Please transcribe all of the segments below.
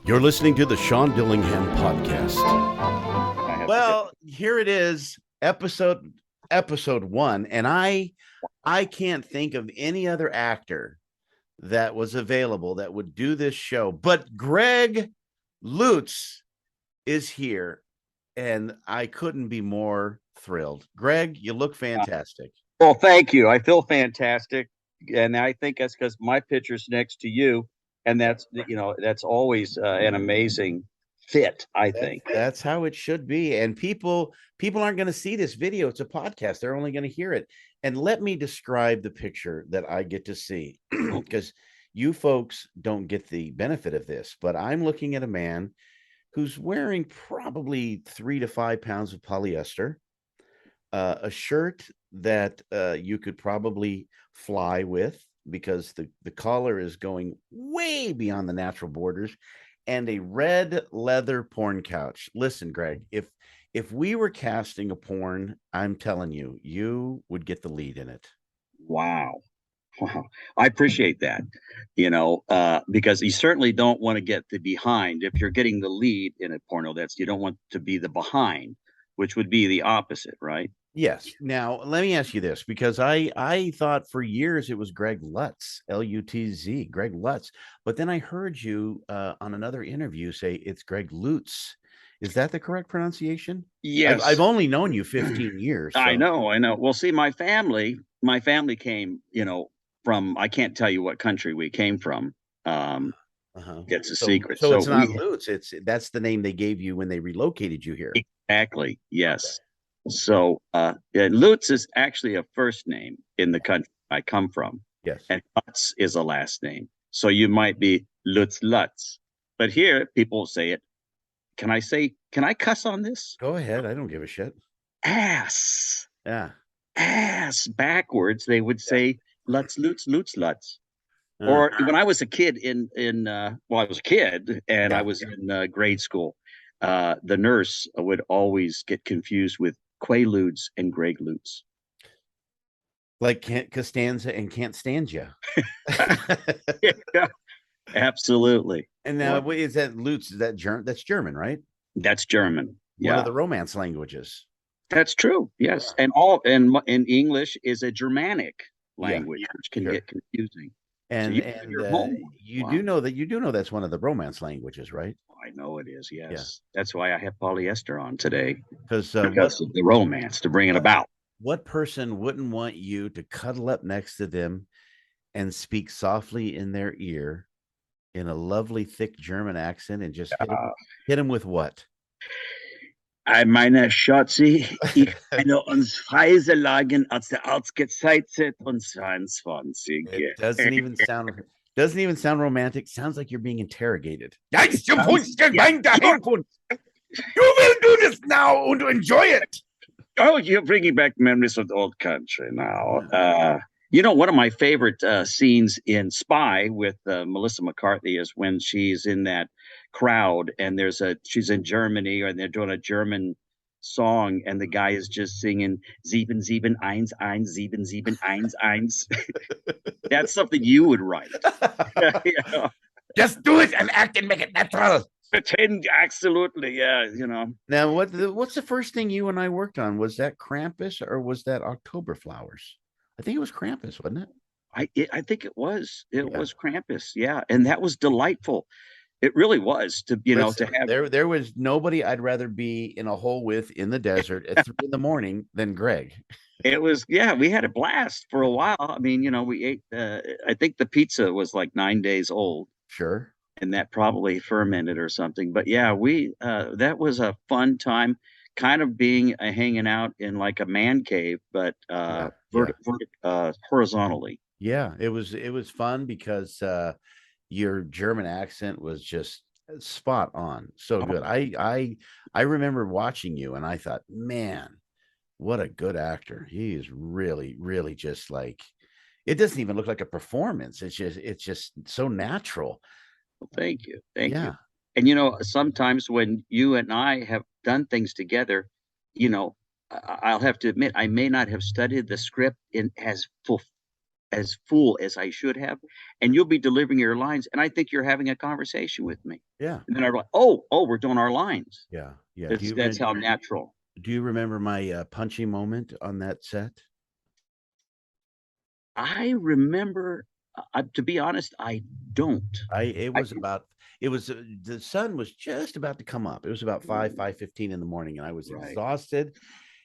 You're listening to the Sean Dillingham podcast. Well, here it is, episode one, and I can't think of any other actor that was available that would do this show, but Greg LUTZ is here, and I couldn't be more thrilled. Greg, you look fantastic. Well, thank you. I feel fantastic, and I think that's because my picture's next to you, and that's always an amazing fit. I think That's how it should be. And people aren't going to see this video. It's a podcast. They're only going to hear it. And let me describe the picture that I get to see, because you folks don't get the benefit of this, but I'm looking at a man who's wearing probably 3 to 5 pounds of polyester, a shirt that you could probably fly with because the collar is going way beyond the natural borders, and a red leather porn couch. Listen, Greg, if we were casting a porn, I'm telling you, you would get the lead in it. wow, wow. I appreciate that. Because you certainly don't want to get the behind. If you're getting the lead in a porno, you don't want to be the behind, which would be the opposite, right? Yes. Now, let me ask you this, because I thought for years it was Greg LUTZ, LUTZ, Greg LUTZ. But then I heard you on another interview say it's Greg LUTZ. Is that the correct pronunciation? Yes. I've only known you 15 years. So. I know. Well, see, my family came, from, I can't tell you what country we came from. It's a secret. So it's not LUTZ. That's the name they gave you when they relocated you here. Exactly. Yes. So Lutz is actually a first name in the country I come from. Yes. And Lutz is a last name. So you might be Lutz. But here people say it. Can I cuss on this? Go ahead. I don't give a shit. Ass. Yeah. Ass. Backwards, they would say Lutz. Or when I was a kid I was a kid and I was in grade school, the nurse would always get confused with Quaaludes and Greg LUTZ. Like Costanza and Can't Stand You. Yeah, absolutely. And now, what is that LUTZ? Is that German? That's German, right? That's German. One of the Romance languages. That's true. Yes, and in English is a Germanic language, which can get confusing. And you do know that's one of the Romance languages, right? I know it is. Yes, that's why I have polyester on today, because of the romance to bring it about. What person wouldn't want you to cuddle up next to them and speak softly in their ear in a lovely thick German accent and just hit them with what? Meine Schatzi, ich kann uns freizelagen als der ausgezeichnet und 22. It doesn't even sound romantic. Sounds like you're being interrogated. You will do this now and enjoy it. Oh, you're bringing back memories of the old country now. One of my favorite scenes in Spy with Melissa McCarthy is when she's in that crowd and she's in Germany and they're doing a German song and the guy is just singing 7711 7711. That's something you would write. Just do it and act and make it natural. Pretend, absolutely, yeah. Now, what's the first thing you and I worked on? Was that Krampus or was that October Flowers? I think it was Krampus, wasn't it? I think it was. It was Krampus, yeah, and that was delightful. It really was to have. There was nobody I'd rather be in a hole with in the desert at 3 a.m. than Greg. It was, we had a blast for a while. I mean, we ate. I think the pizza was like 9 days old. Sure. And that probably fermented or something. But yeah, that was a fun time, kind of hanging out in like a man cave, but horizontally. Yeah, it was fun because your German accent was just spot on. So good. I remember watching you and I thought, man, what a good actor. He is really, really just like, it doesn't even look like a performance. It's just so natural. Well, thank you. Thank you. And, sometimes when you and I have done things together, I'll have to admit, I may not have studied the script as as full as I should have, and you'll be delivering your lines, and I think you're having a conversation with me. Yeah. And then I'm like, oh, we're doing our lines. Yeah. Yeah. That's how natural. Do you remember my punchy moment on that set? I remember, to be honest, I don't. It was the sun was just about to come up. It was about 5:15 in the morning, and I was exhausted.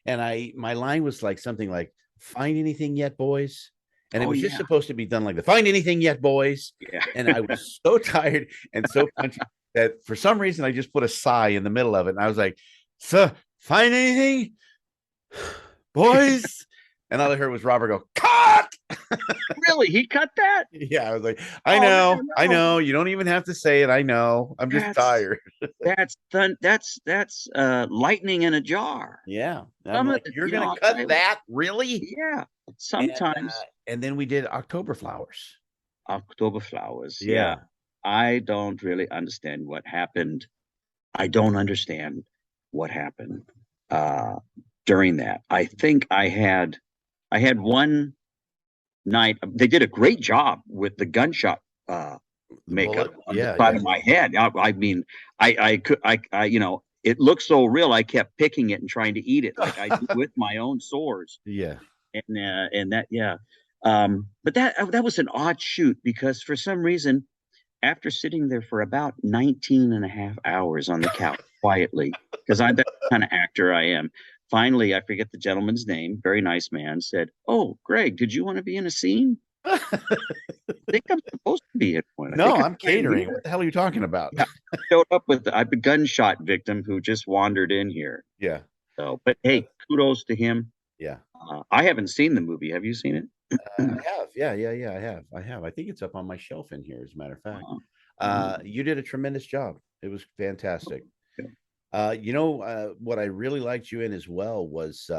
And my line was like something like, "Find anything yet, boys?" And it was just supposed to be done like the "Find anything yet, boys?" Yeah. And I was so tired and so punchy that for some reason I just put a sigh in the middle of it, and I was like, "So, find anything, boys?" And all I heard was Robert go, "Cut!" Really? He cut that? Yeah, I was like, I know. You don't even have to say it. I know. I'm just tired. That's lightning in a jar. Yeah. I'm like, you're gonna cut that? Really? Yeah. Sometimes. And then we did October Flowers. October Flowers. Yeah. I don't really understand what happened. I don't understand what happened during that. I think I had one night. They did a great job with the gunshot makeup on the side of my head. I mean, I it looked so real. I kept picking it and trying to eat it like I do with my own sores. Yeah. And that, yeah. But that was an odd shoot because for some reason, after sitting there for about 19 and a half hours on the couch quietly, because I'm that kind of actor I am, finally, I forget the gentleman's name, very nice man, said, "Oh, Greg, did you want to be in a scene?" I think I'm supposed to be in one. No, I'm catering. What the hell are you talking about? Yeah, I showed up with a gunshot victim who just wandered in here. Yeah. So, but hey, kudos to him. Yeah. I haven't seen the movie. Have you seen it? I have. Yeah. I have. I think it's up on my shelf in here, as a matter of fact. You did a tremendous job. It was fantastic. What I really liked you in as well was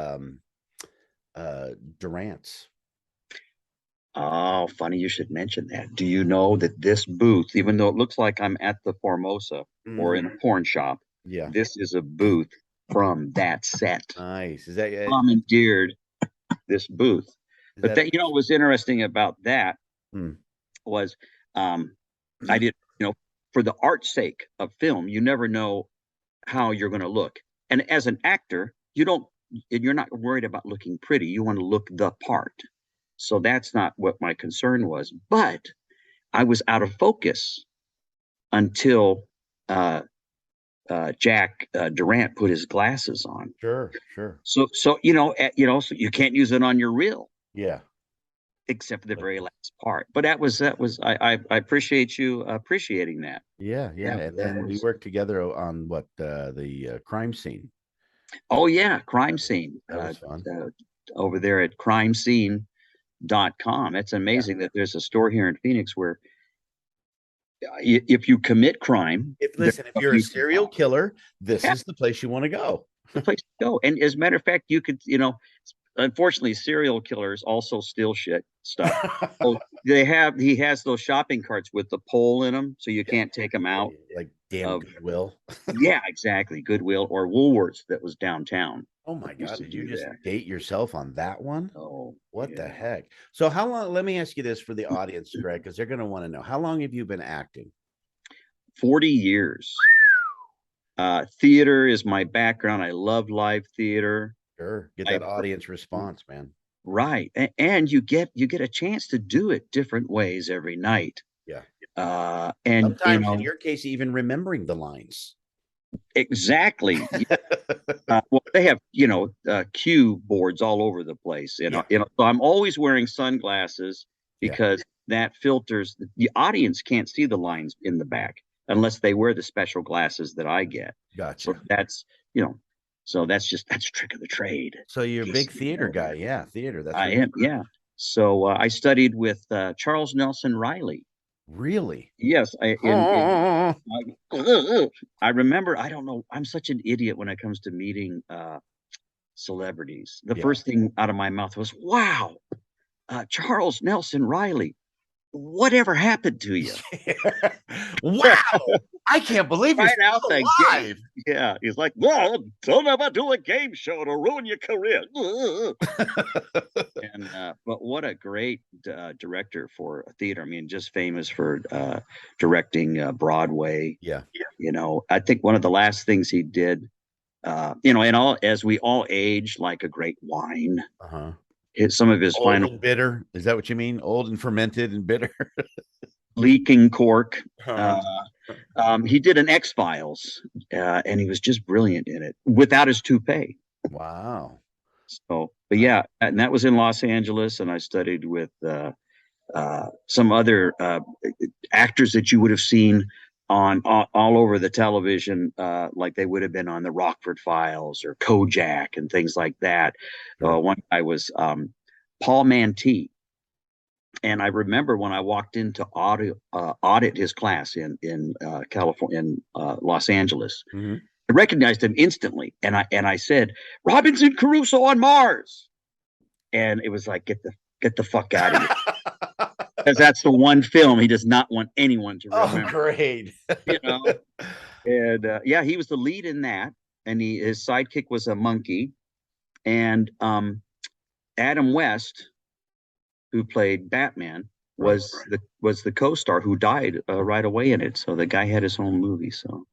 Durant's. Oh, funny you should mention that. Do you know that this booth, even though it looks like I'm at the Formosa or in a porn shop, this is a booth from that set. Nice. Is that commandeered this booth? But that, what was interesting about that was I did, for the art's sake of film, you never know how you're going to look. And as an actor, you're not worried about looking pretty. You want to look the part. So that's not what my concern was. But I was out of focus until Jack Durant put his glasses on. Sure. So so you can't use it on your reel. Yeah. Except for the very last part. But that was I appreciate you appreciating that. Yeah. And then we worked together on the crime scene. Oh yeah, crime scene. That was fun. Over there at crimescene.com. It's amazing that there's a store here in Phoenix where if you commit crime, if you're a serial killer, this is the place you want to go. The place to go. And as a matter of fact, you could, unfortunately, serial killers also steal stuff. So he has those shopping carts with the pole in them, so you can't take them out. Like damn Goodwill. Yeah, exactly. Goodwill or Woolworths that was downtown. Oh my God! Did you just date yourself on that one? Oh, what the heck? So how long? Let me ask you this for the audience, Greg, because they're going to want to know, how long have you been acting? 40 years. Theater is my background. I love live theater. Sure, get that audience response, man. Right, and you get a chance to do it different ways every night. Yeah, and sometimes in your case, even remembering the lines. Exactly. Well, they have cue boards all over the place. So I'm always wearing sunglasses because that filters. The audience can't see the lines in the back unless they wear the special glasses that I get. Gotcha. So that's that's a trick of the trade. So you're a big theater guy. Yeah, theater. I am. Yeah. So I studied with Charles Nelson Riley. Really? Yes. I remember, I don't know, I'm such an idiot when it comes to meeting celebrities. The first thing out of my mouth was, wow, Charles Nelson Riley, whatever happened to you? Wow. I can't believe right out the gate. Yeah, he's like, well, don't ever do a game show to ruin your career. And but what a great director for theater. I mean, just famous for directing Broadway. Yeah. You know, I think one of the last things he did, you know, and all as we all age like a great wine. Uh-huh. Some of his Old final and bitter. Is that what you mean? Old and fermented and bitter. leaking cork. Uh-huh. He did an X-Files, and he was just brilliant in it without his toupee. Wow. So, but yeah, and that was in Los Angeles, and I studied with some other actors that you would have seen on all over the television, like they would have been on the Rockford Files or Kojak and things like that. Sure. One guy was Paul Mantee. And I remember when I walked in to audit his class in California, in Los Angeles, Mm-hmm. I recognized him instantly, and I said, "Robinson Crusoe on Mars," and it was like, get the fuck out of here, because that's the one film he does not want anyone to remember. Oh, great. You know, and yeah, he was the lead in that, and his sidekick was a monkey, and Adam West, who played Batman, was the co-star who died right away in it. So the guy had his own movie. So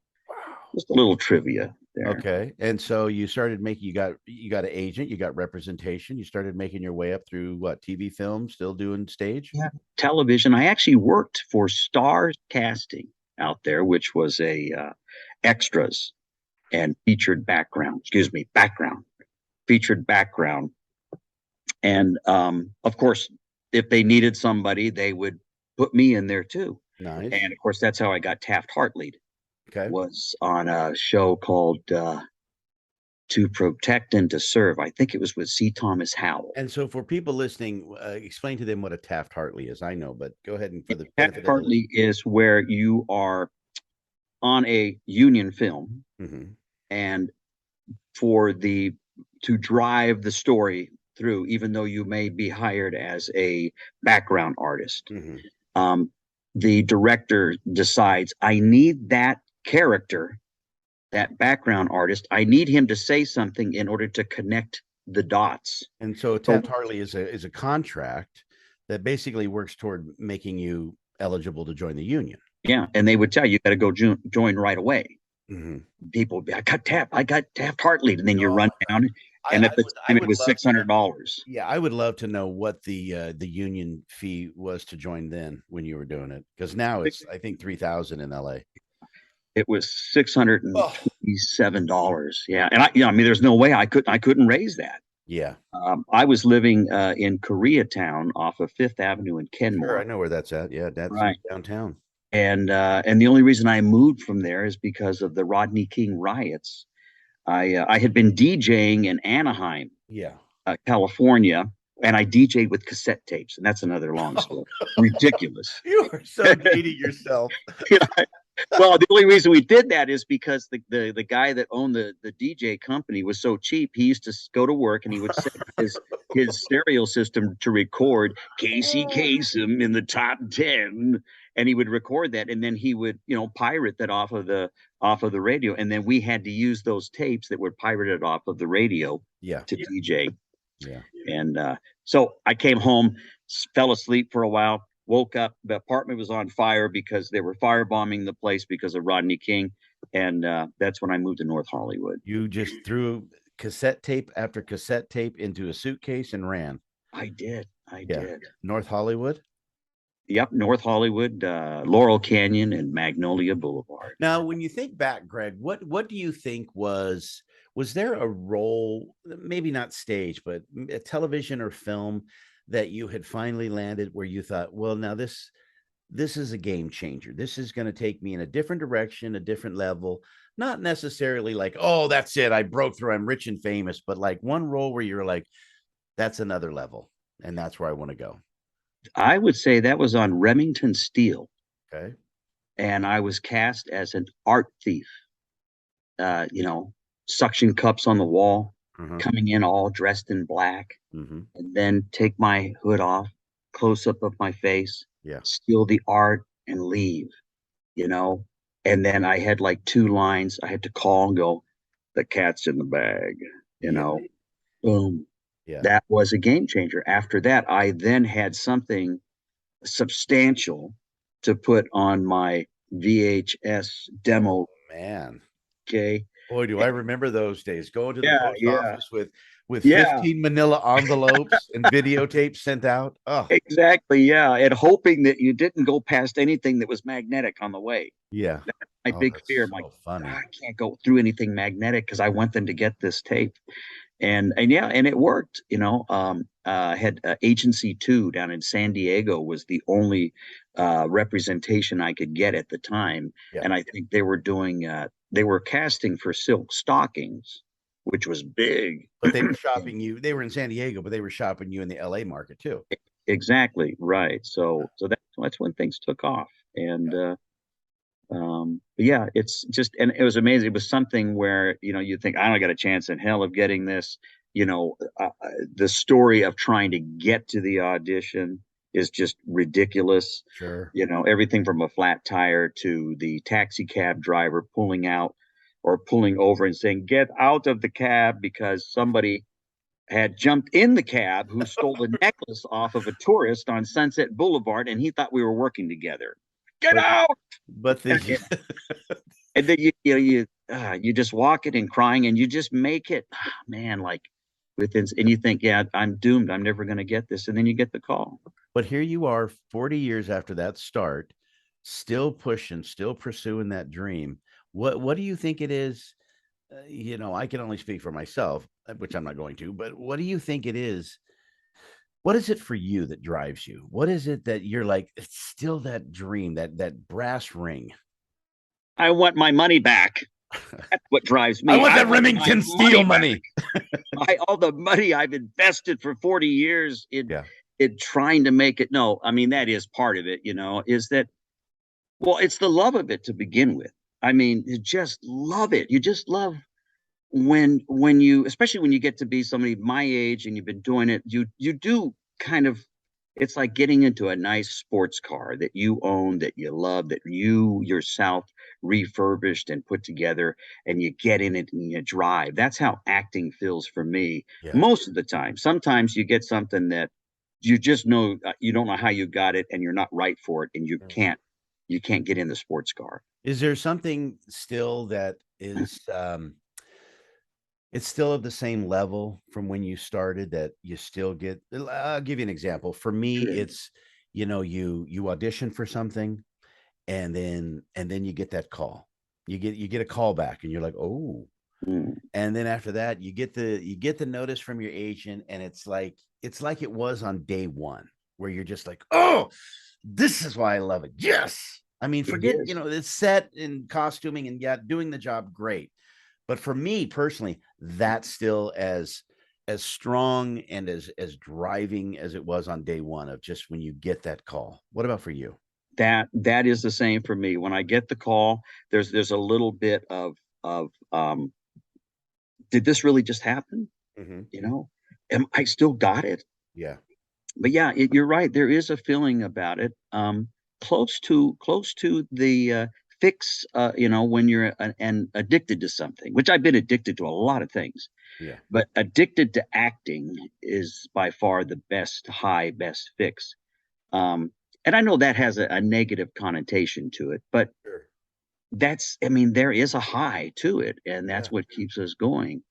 just a little trivia there. Okay. And so you started making, you got an agent, you got representation, you started making your way up through what, TV, film, still doing stage? Yeah, television. I actually worked for Stars Casting out there, which was a extras and featured background. Excuse me, featured background. And of course, if they needed somebody, they would put me in there too. Nice. And of course, that's how I got Taft-Hartley. Okay. Was on a show called To Protect and to Serve. I think it was with C. Thomas Howell. And so for people listening, explain to them what a Taft-Hartley is. I know, but go ahead and for the Taft-Hartley is where you are on a union film, mm-hmm. and to drive the story through, even though you may be hired as a background artist. Mm-hmm. The director decides, I need that character, that background artist, I need him to say something in order to connect the dots. And so Taft-Hartley is a contract that basically works toward making you eligible to join the union. Yeah, and they would tell you, got to go join right away. Mm-hmm. People would be, I got Taft-Hartley, and then you run down, and at the time it was $600. Yeah, I would love to know what the union fee was to join then when you were doing it, because now it's I think $3,000 in LA. It was $627. Yeah, and I mean, there's no way I couldn't raise that. Yeah. I was living in Koreatown off of Fifth Avenue in Kenmore. Sure, I know where that's at. Yeah, that's right downtown. And the only reason I moved from there is because of the Rodney King riots. I had been DJing in Anaheim, California, and I DJ'd with cassette tapes, and that's another long story. Ridiculous. You are so dating yourself. Well, the only reason we did that is because the guy that owned the DJ company was so cheap. He used to go to work and he would set his stereo system to record Casey Kasem in the top 10, and he would record that, and then he would pirate that off of the radio, and then we had to use those tapes that were pirated off of the radio to DJ. Yeah. And so I came home, fell asleep for a while, woke up, the apartment was on fire because they were firebombing the place because of Rodney King. And that's when I moved to North Hollywood. You just threw cassette tape after cassette tape into a suitcase and ran. I did. North Hollywood? Yep, North Hollywood, Laurel Canyon, and Magnolia Boulevard. Now, when you think back, Greg, what do you think was there a role, maybe not stage, but a television or film that you had finally landed where you thought, well, now this is a game changer. This is going to take me in a different direction, a different level, not necessarily like, oh, that's it, I broke through, I'm rich and famous, but like one role where you're like, that's another level, and that's where I want to go. I would say that was on Remington Steele. Okay. And I was cast as an art thief, suction cups on the wall, coming in all dressed in black, and then take my hood off, close up of my face, steal the art and leave, And then I had like 2 lines. I had to call and go, the cat's in the bag, you Yeah. know, boom. Yeah. That was a game changer. After that, I then had something substantial to put on my VHS Oh demo. man. Okay. Boy, do I remember those days. Going to the Yeah, post yeah, office with yeah. 15 manila envelopes and videotapes sent out. Oh, Exactly. Yeah. And hoping that you didn't go past anything that was magnetic on the way. yeah. My Oh, big fear. that's I'm like, so I funny. can't go through anything magnetic because I want them to get this tape. And yeah, and it worked. Had Agency 2 down in San Diego was the only representation I could get at the time, Yeah. and I think they were casting for Silk Stockings, which was big. But they were shopping you. They were in San Diego, but they were shopping you in the LA market too. Exactly right. Yeah. So that's when things took off, and Yeah. yeah, it's just, and it was amazing. It was something where, you think, I don't got a chance in hell of getting this. The story of trying to get to the audition is just ridiculous. Sure. Everything from a flat tire to the taxi cab driver pulling out or pulling over and saying, get out of the cab, because somebody had jumped in the cab who stole a necklace off of a tourist on Sunset Boulevard, and he thought we were working together. Get But out! but And, the and then you just walk it and crying, and you just make it, man, like within, and you think, yeah, I'm doomed. I'm never going to get this. And then you get the call. but here you are 40 years after that start, still pushing, still pursuing that dream. What do you think it is? I can only speak for myself, which I'm not going to, but what do you think it is? What is it for you that drives you? What is it that you're like, it's still that dream, that brass ring? I want my money back. That's what drives I me. want I that want my Remington money Steel back. money. All the money I've invested for 40 years Yeah. in trying to make it. No, I mean, that is part of it, is that, well, it's the love of it to begin with. I mean, you just love it. You just love when you, especially when you get to be somebody my age and you've been doing it, you do kind of, it's like getting into a nice sports car that you own, that you love, that you yourself refurbished and put together, and you get in it and you drive. That's how acting feels for me Yeah. most of the time. Sometimes you get something that you just know, you don't know how you got it, and you're not right for it, and you can't get in the sports car. Is there something still that is it's still at the same level from when you started that you still get? I'll give you an example. For me, Sure. it's you audition for something, and then you get that call. You get a call back and you're like, "Oh." Mm. And then after that, you get the notice from your agent, and it's like it was on day one, where you're just like, "Oh, this is why I love it." Yes. I mean, It forget, is. it's set and costuming and yeah, doing the job great. But for me personally, that's still as strong and as driving as it was on day one of just when you get that call. What about for you? That is the same for me. When I get the call, there's a little bit of did this really just happen? Mm-hmm. You know, am I still got it? Yeah. But yeah, you're right. There is a feeling about it, close to the fix. When you're and addicted to something, which I've been addicted to a lot of things, Yeah. but addicted to acting is by far the best fix. And I know that has a negative connotation to it, but Sure. I mean, there is a high to it, and Yeah. that's what keeps us going.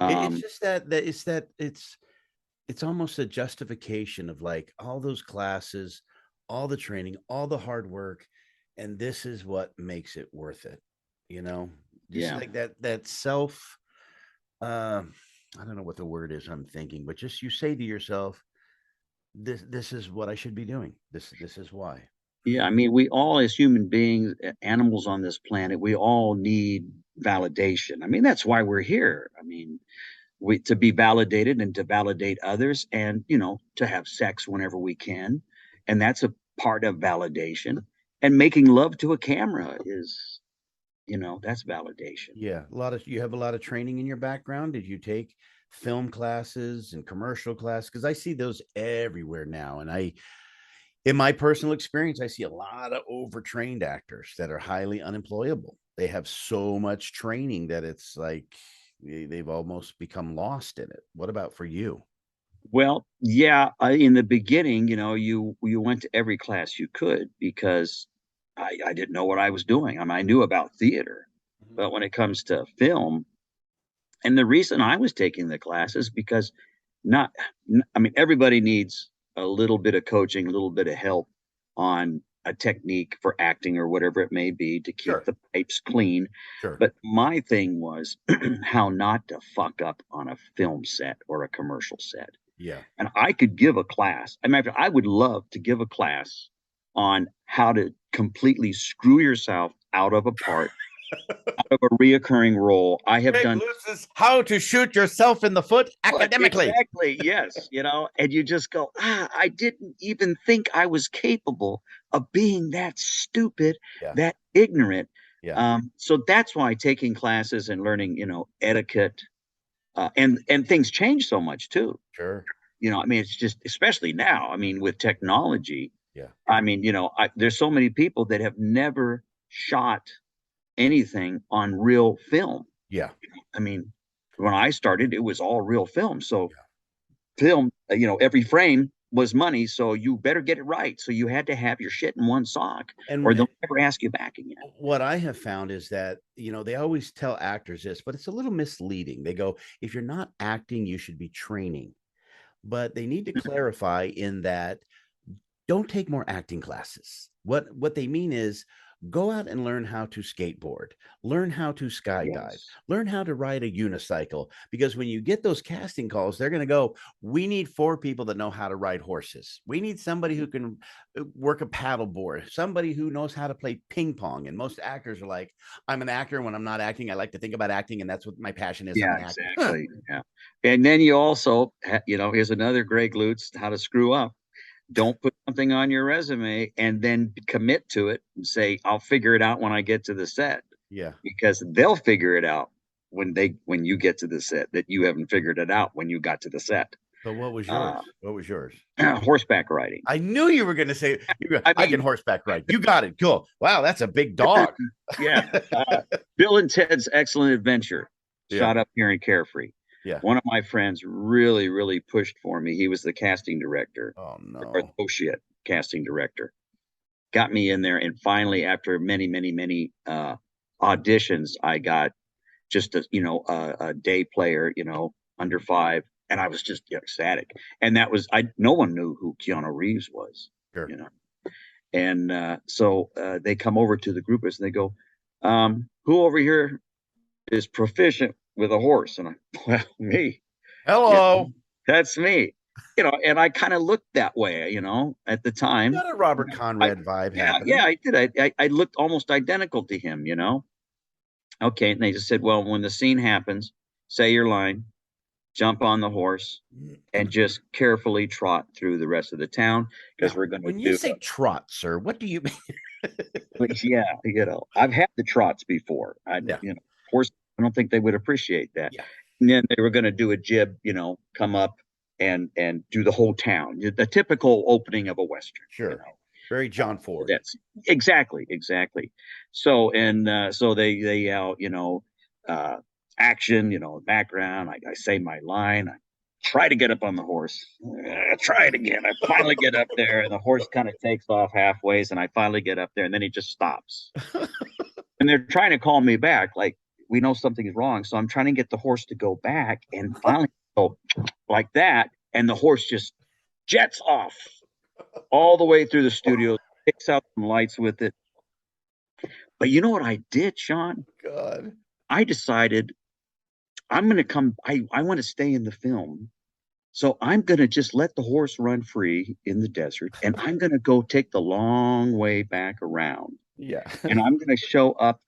It's Um, just that it's almost a justification of like all those classes, all the training, all the hard work, and this is what makes it worth it. You know, just yeah, like that self. I don't know what the word is I'm thinking, but just you say to yourself, this is what I should be doing. This is why. yeah. I mean, we all, as human beings, animals on this planet, we all need validation. I mean, that's why we're here. I mean, we to be validated and to validate others, and to have sex whenever we can, and that's a part of validation. And making love to a camera is, that's validation. Yeah, you have a lot of training in your background. Did you take film classes and commercial class? Because I see those everywhere now, and In my personal experience, I see a lot of overtrained actors that are highly unemployable. They have so much training that it's like they've almost become lost in it. What about for you? Well, yeah, in the beginning, you went to every class you could because I didn't know what I was doing. I mean, I knew about theater, Mhm. but when it comes to film, and the reason I was taking the classes because not, I mean, everybody needs a little bit of coaching, a little bit of help on a technique for acting or whatever it may be to keep Sure, the pipes clean. sure. But my thing was how not to fuck up on a film set or a commercial set. Yeah. And I could give a class. I mean, I would love to give a class on how to completely screw yourself out of a part, out of a reoccurring role. I have Greg done Lutz's How to Shoot Yourself in the Foot Academically. exactly, yes, and you just go, I didn't even think I was capable of being that stupid, Yeah, that ignorant. yeah, So that's why taking classes and learning, etiquette, and things change so much too. sure. I mean, it's just, especially now, I mean, with technology, Yeah, I mean, there's so many people that have never shot anything on real film. yeah, I mean, when I started, it was all real film. So yeah. film, every frame was money. So you better get it right. So you had to have your shit in one sock or And they'll never ask you back again. what I have found is that, they always tell actors this, but it's a little misleading. They go, if you're not acting, you should be training. But they need to clarify in that don't take more acting classes. What they mean is go out and learn how to skateboard, learn how to skydive, Yes. learn how to ride a unicycle. Because when you get those casting calls, they're going to go, we need 4 people that know how to ride horses. We need somebody who can work a paddle board, somebody who knows how to play ping pong. And most actors are like, I'm an actor. When I'm not acting, I like to think about acting. And that's what my passion is. I'm Yeah, an actor. Huh. exactly. Yeah. And then you also, here's another Greg Lutz, how to screw up. Don't put something on your resume and then commit to it and say, I'll figure it out when I get to the set, Yeah. because they'll figure it out when you get to the set that you haven't figured it out when you got to the set. So what was yours? Uh, What was yours? horseback riding. I knew you were going to say, I I can mean, horseback ride. You got it. Cool. Wow, that's a big dog. yeah. Bill and Ted's Excellent Adventure Yeah. shot up here in Carefree. Yeah. One of my friends really, really pushed for me. He was the casting director, Oh, or no. associate casting director. Got me in there, and finally, after many, many, many auditions, I got just a day player, under 5, and I was just ecstatic. And that was no one knew who Keanu Reeves was, Sure. And so they come over to the groupers and they go, "Who over here is proficient with a horse?" And I, well, me, Hello. that's me, and I kind of looked that way, at the You time. got a Robert I, Conrad vibe yeah, yeah, happening. I did. I looked almost identical to him. Okay, and they just said, well, when the scene happens, say your line, jump on the horse, and just carefully trot through the rest of the town because Now, we're going to when you do. say trot, sir, what do you mean? Which, yeah, I've had the trots before. Yeah. Horse. I don't think they would appreciate that. Yeah. And then they were going to do a jib, come up and do the whole town, the typical opening of a western. Sure. Very John Ford. That's exactly. So so they yell, action, background. I say my line. I try to get up on the horse. Try it again. I finally get up there, and the horse kind of takes off halfway, and I finally get up there, and then he just stops. And they're trying to call me back, like we know something is wrong. So I'm trying to get the horse to go back, and finally go like that, and the horse just jets off all the way through the studio, picks out some lights with it. But you know what I did, Sean? God. I decided I'm going to come. I want to stay in the film. So I'm going to just let the horse run free in the desert. And I'm going to go take the long way back around. Yeah. And I'm going to show up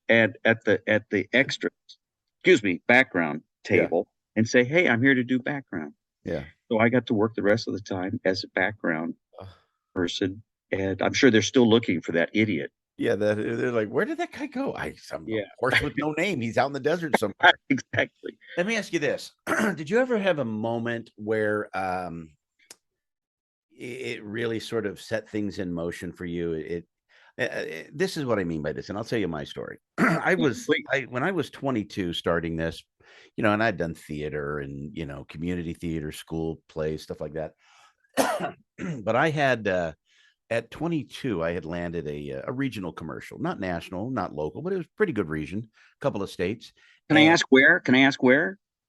at the extra, background Yeah. table and say, hey, I'm here to do background. Yeah. So I got to work the rest of the time as a background person. And I'm sure they're still looking for that idiot. Yeah. They're like, where did that guy go? Some horse with no name. He's out in the desert somewhere. Exactly. Let me ask you this. Did you ever have a moment where it really sort of set things in motion for you. This is what I mean by this, and I'll tell you my story. When I was 22 starting this, and I'd done theater and community theater, school plays, stuff like that. But I had at 22, I had landed a regional commercial, not national, not local, but it was pretty good region, a couple of states. Can I ask where?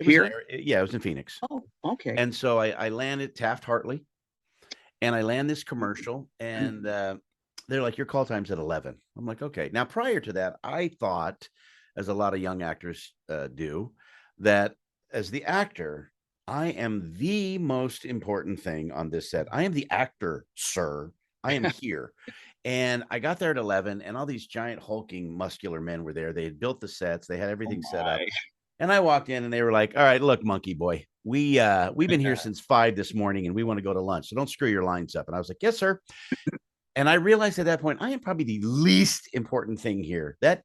Here? Yeah, it was in Phoenix. Oh, okay. And so I landed Taft-Hartley, and I land this commercial, and they're like, your call time's at 11. I'm like, okay. Now, prior to that, I thought, as a lot of young actors do, that as the actor, I am the most important thing on this set. I am the actor, sir. I am here. And I got there at 11, and all these giant hulking muscular men were there. They had built the sets. They had everything set up. And I walked in, and they were like, all right, look, monkey boy, we've been here since 5 this morning, and we want to go to lunch. So don't screw your lines up. And I was like, yes, sir. And I realized at that point, I am probably the least important thing here. That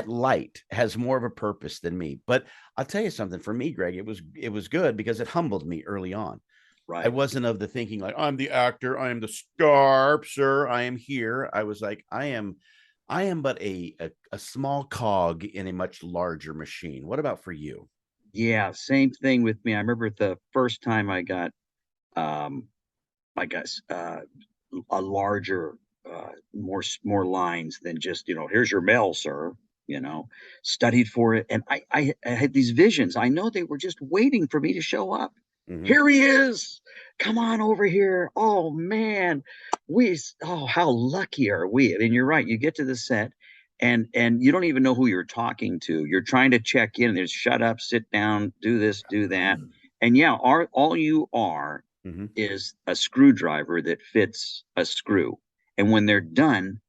light has more of a purpose than me. But I'll tell you something. For me, Greg, it was good because it humbled me early on. Right. I wasn't of the thinking like, I'm the actor, I am the star, sir, I am here. I was like, I am but a small cog in a much larger machine. What about for you? Yeah, same thing with me. I remember the first time I got I guess a larger more lines than just, here's your mail, sir. Studied for it, and I had these visions. I know they were just waiting for me to show up. Mhm. Here he is. Come on over here. Oh man, how lucky are we? I mean, you're right. You get to the set, and you don't even know who you're talking to. You're trying to check in. There's shut up, sit down, do this, do that, and yeah, all you are Mhm. is a screwdriver that fits a screw. And when they're done,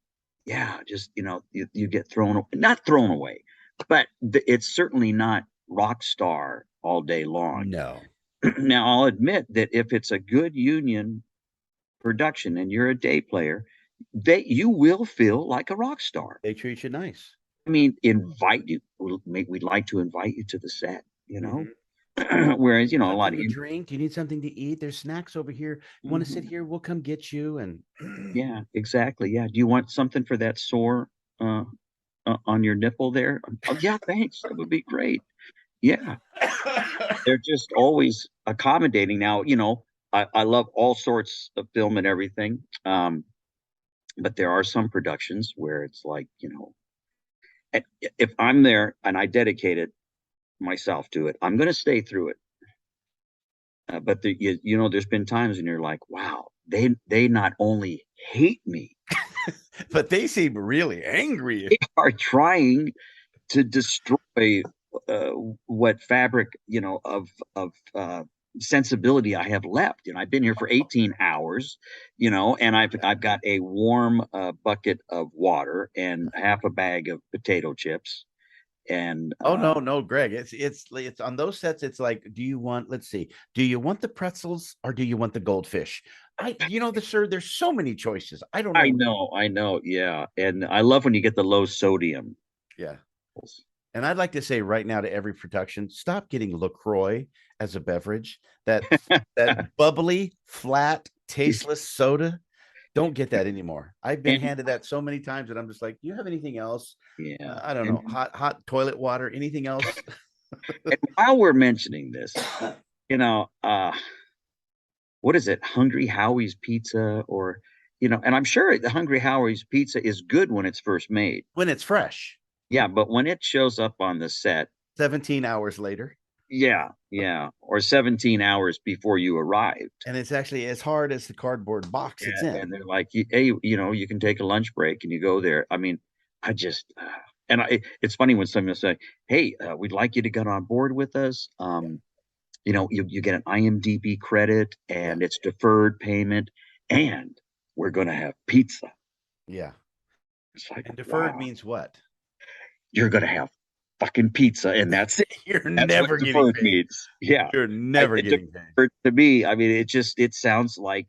yeah, just you get not thrown away, but it's certainly not rock star all day long. No. Now, I'll admit that if it's a good union production and you're a day player, you will feel like a rock star. They treat you nice. I mean, we'd like to invite you to the set, Mhm. whereas, a Want lot of something to you, drink? Do you need something to eat? There's snacks over here. You want to sit here? We'll come get you. And yeah, exactly. Yeah. Do you want something for that sore uh, on your nipple there? Oh, yeah, thanks. That would be great. Yeah. They're just always accommodating. Now, I love all sorts of film and everything. But there are some productions where it's like, if I'm there and I dedicated myself to it, I'm going to stay through it. But there's been times when you're like, wow, they not only hate me, but they seem really angry. they are trying to destroy uh, what fabric, of sensibility I have left. I've been here for 18 hours, and I've got a warm bucket of water and half a bag of potato chips. And Oh no, Greg. It's on those sets. It's like, let's see, do you want the pretzels or do you want the goldfish? Sir, there's so many choices. I don't know. I know, yeah. And I love when you get the low sodium. Yeah. And I'd like to say right now to every production, stop getting LaCroix as a beverage. That bubbly, flat, tasteless soda. Don't get that anymore. I've been handed that so many times that I'm just like, do you have anything else? Yeah. I don't know. Hot toilet water, anything else? And while we're mentioning this, what is it? Hungry Howie's Pizza, or, and I'm sure the Hungry Howie's Pizza is good when it's first made. When it's fresh. Yeah, but when it shows up on the set 17 hours later. Yeah, or 17 hours before you arrived. And it's actually as hard as the cardboard box it's in. And they're like, hey, you can take a lunch break and you go there. I mean, it's funny when someone say, hey, we'd like you to get on board with us. You get an IMDb credit and it's deferred payment, and we're going to have pizza. Yeah. It's like, and deferred means what? You're going to have fucking pizza, and that's it. That's never getting paid. Means. Yeah, you're never getting paid. To me, I mean, it sounds like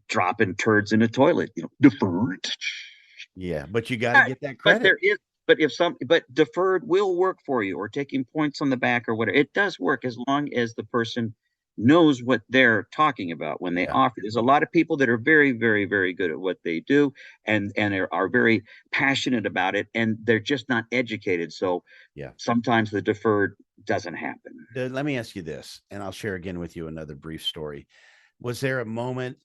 dropping turds in a toilet. Deferred. Yeah, but you got to get that credit. But deferred will work for you, or taking points on the back or whatever. It does work as long as the person knows what they're talking about when they Yeah. offer. There's a lot of people that are very, very, very good at what they do, and are very passionate about it, and they're just not educated. So Yeah. sometimes the deferred doesn't happen. Let me ask you this, and I'll share again with you another brief story. Was there a moment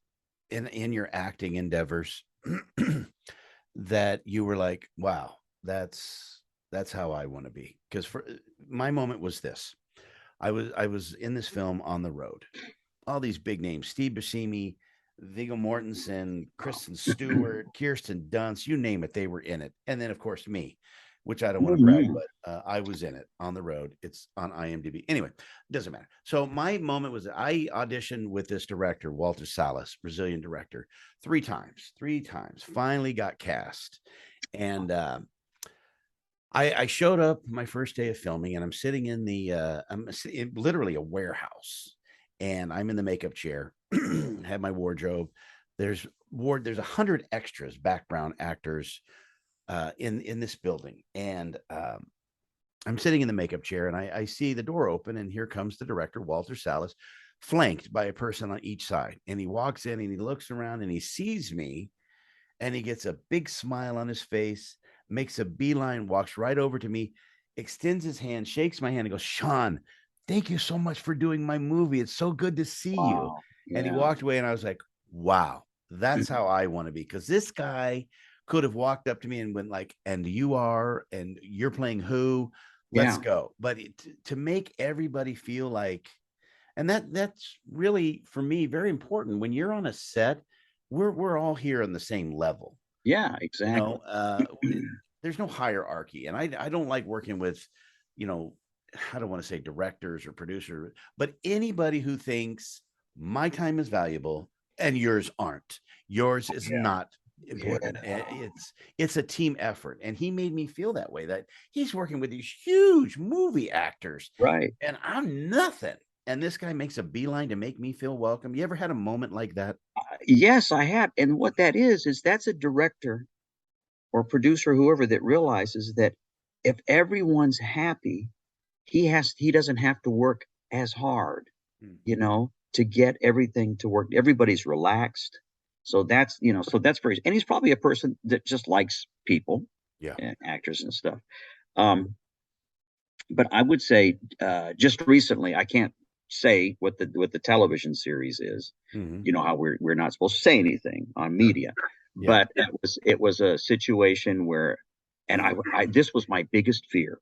in your acting endeavors that you were like, wow, that's how I want to be? Because for my moment was this. I was in this film on the road. All these big names: Steve Buscemi, Viggo Mortensen, Kristen Stewart, Kirsten Dunst, you name it, they were in it. And then, of course, me, which I don't want to brag, but I was in it on the road. It's on IMDb. Anyway, it doesn't matter. So my moment was I auditioned with this director, Walter Salles, Brazilian director, three times, finally got cast. And I showed up my first day of filming, and I'm sitting in in literally a warehouse, and I'm in the makeup chair, have my wardrobe. There's 100 extras, background actors, in this building, and I'm sitting in the makeup chair, and I see the door open, and here comes the director, Walter Salles, flanked by a person on each side, and he walks in and he looks around and he sees me, and he gets a big smile on his face, makes a beeline, walks right over to me, extends his hand, shakes my hand, and goes, Sean, thank you so much for doing my movie. It's so good to see you. And he walked away, and I was like, wow, that's how I want to be. Because this guy could have walked up to me and went like, and you're playing who? Let's go. But to make everybody feel like, and that's really, for me, very important. When you're on a set, we're all here on the same level. Yeah, exactly. There's no hierarchy, and I don't like working with, I don't want to say directors or producers, but anybody who thinks my time is valuable and yours aren't. Yours is not important. It's a team effort, and he made me feel that way, that he's working with these huge movie actors, right? And I'm nothing. And this guy makes a beeline to make me feel welcome. You ever had a moment like that? Yes, I have. And what that is that's a director or producer, whoever, that realizes that if everyone's happy, he doesn't have to work as hard, to get everything to work. Everybody's relaxed. So that's very, and he's probably a person that just likes people, and actors and stuff. But I would say, just recently, I can't say what the television series is. You know how we're not supposed to say anything on media, but it was a situation where, and I this was my biggest fear,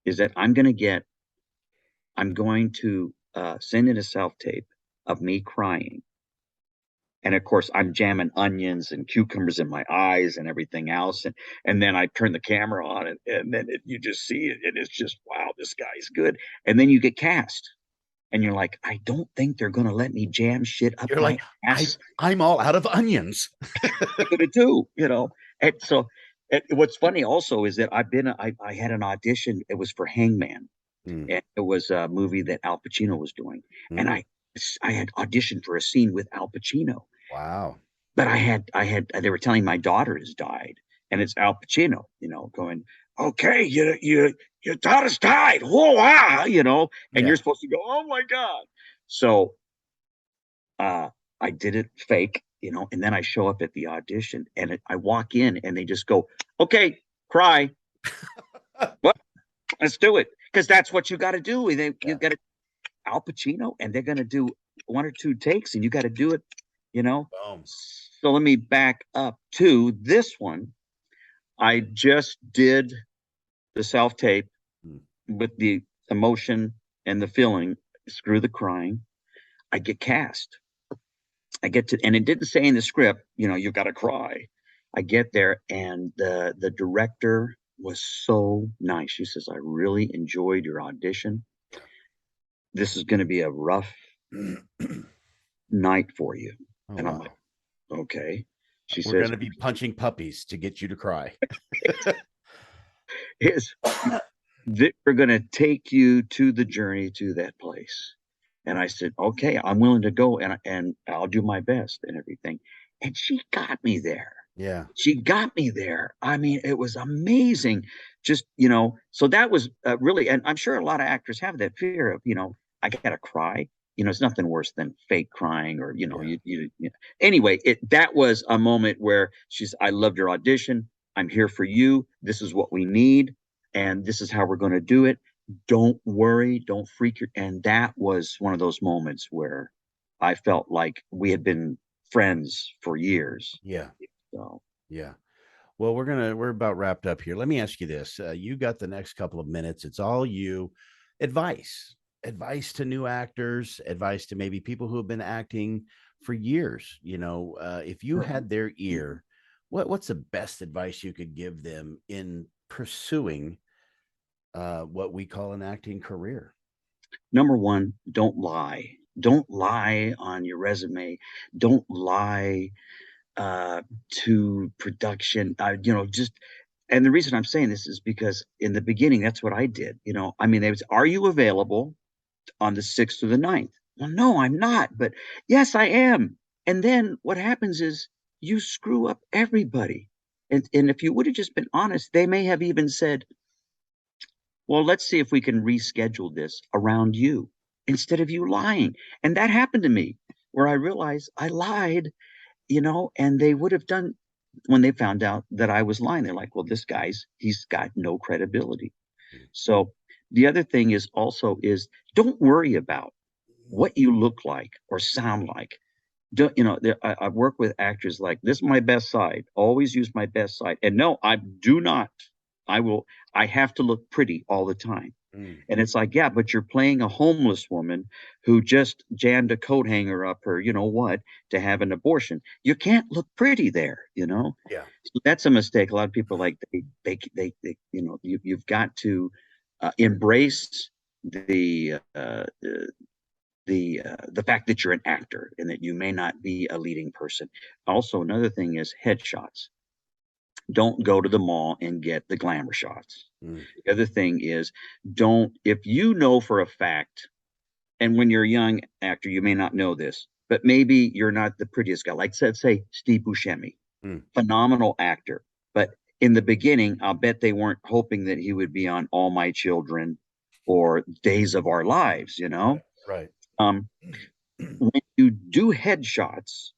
is that I'm going to send in a self tape of me crying. And of course, I'm jamming onions and cucumbers in my eyes and everything else. And then I turn the camera on, and then you just see it. And it's just, wow, this guy's good. And then you get cast. And you're like, I don't think they're going to let me jam shit up my ass. I'm all out of onions. I'm going to do, And so what's funny also is that I had an audition. It was for Hangman. And it was a movie that Al Pacino was doing. And I had auditioned for a scene with Al Pacino. Wow. But they were telling my daughter has died, and it's Al Pacino, going, okay, your daughter's died. Whoa, wow, and you're supposed to go, oh my God. So I did it fake, and then I show up at the audition, and I walk in, and they just go, okay, cry. What? Let's do it. Because that's what you got to do. You got to, Al Pacino, and they're going to do one or two takes, and you got to do it, Boom. So let me back up to this one. I just did the self tape with the emotion and the feeling. Screw the crying. I get cast. And it didn't say in the script, you got to cry. I get there, and the director was so nice. She says, I really enjoyed your audition. This is going to be a rough night for you. And I'm like, okay. She says, we're going to be punching puppies to get you to cry. We're going to take you to the journey to that place. And I said, okay, I'm willing to go, and I'll do my best and everything. And she got me there. Yeah. She got me there. I mean, it was amazing. Just, so that was really, and I'm sure a lot of actors have that fear of, I got to cry. it's nothing worse than fake crying or, anyway, that was a moment where I loved your audition. I'm here for you. This is what we need. And this is how we're going to do it. Don't worry. Don't freak your. And that was one of those moments where I felt like we had been friends for years. Yeah. So, yeah. Well, we're about wrapped up here. Let me ask you this. You got the next couple of minutes. It's all you. Advice to new actors, advice to maybe people who have been acting for years. If you had their ear, what's the best advice you could give them in pursuing what we call an acting career? Number one, don't lie. Don't lie on your resume. Don't lie to production. And the reason I'm saying this is because in the beginning, that's what I did. They was, are you available on the 6th or the 9th? Well, no, I'm not. But yes, I am. And then what happens is you screw up everybody. And if you would have just been honest, they may have even said, well, let's see if we can reschedule this around you instead of you lying. And that happened to me where I realized I lied, and they would have done when they found out that I was lying. They're like, well, he's got no credibility. So the other thing is don't worry about what you look like or sound like. I work with actors like, this is my best side. Always use my best side. And no, I do not. I have to look pretty all the time. And it's like, yeah, but you're playing a homeless woman who just jammed a coat hanger up her, to have an abortion. You can't look pretty there, Yeah. So that's a mistake. A lot of people like you've got to embrace the fact that you're an actor and that you may not be a leading person. Also, another thing is headshots. Don't go to the mall and get the glamour shots. The other thing is, if you know for a fact, and when you're a young actor, you may not know this, but maybe you're not the prettiest guy. Like say Steve Buscemi, phenomenal actor. But in the beginning, I'll bet they weren't hoping that he would be on All My Children or Days of Our Lives, Right. When you do headshots,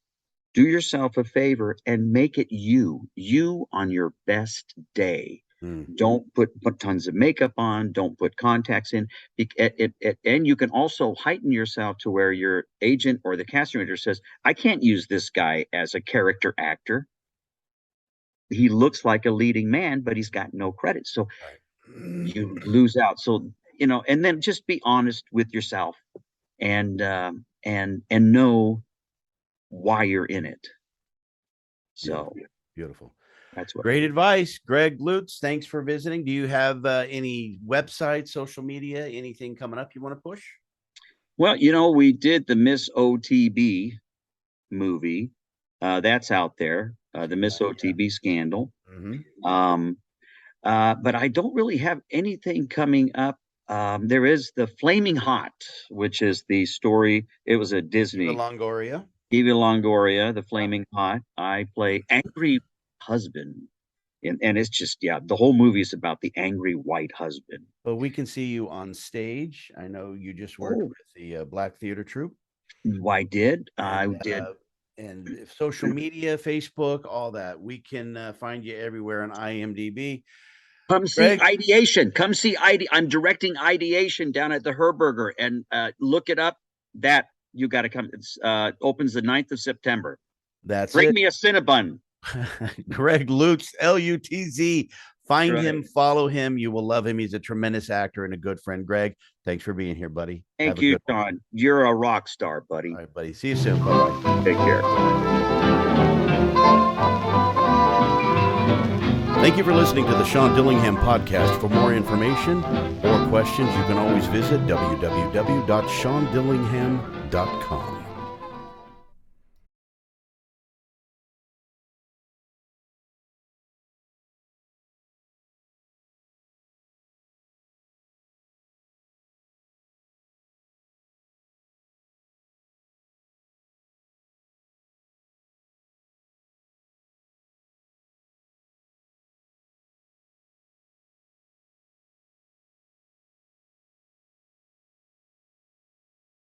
do yourself a favor and make it you on your best day. Don't put tons of makeup on. Don't put contacts in. And you can also heighten yourself to where your agent or the casting director says, I can't use this guy as a character actor. He looks like a leading man, but he's got no credit. So you lose out. So, and then just be honest with yourself and know why you're in it. So beautiful. That's what. Great advice, Greg Lutz. Thanks for visiting. Do you have any website, social media, anything coming up you want to push? Well, we did the Miss OTB movie. That's out there. The Miss OTB scandal. But I don't really have anything coming up. There is the Flaming Hot, which is the story. It was a Disney. Eva Longoria, the Flaming Hot. I play angry husband. And it's just, the whole movie is about the angry white husband. But we can see you on stage. I know you just worked with the Black Theater Troupe. I did. I did. And social media, Facebook, all that. We can find you everywhere on IMDb. Come see Ideation. Come see I'm directing Ideation down at the Herberger, and look it up. That you got to come. It's opens the 9th of September. Bring me a Cinnabon. Greg Lutz, LUTZ. Find him, follow him. You will love him. He's a tremendous actor and a good friend. Greg, thanks for being here, buddy. Thank you, Sean. You're a rock star, buddy. All right, buddy. See you soon. Bye-bye. Take care. Thank you for listening to the Sean Dillingham podcast. For more information or questions, you can always visit www.seandillingham.com.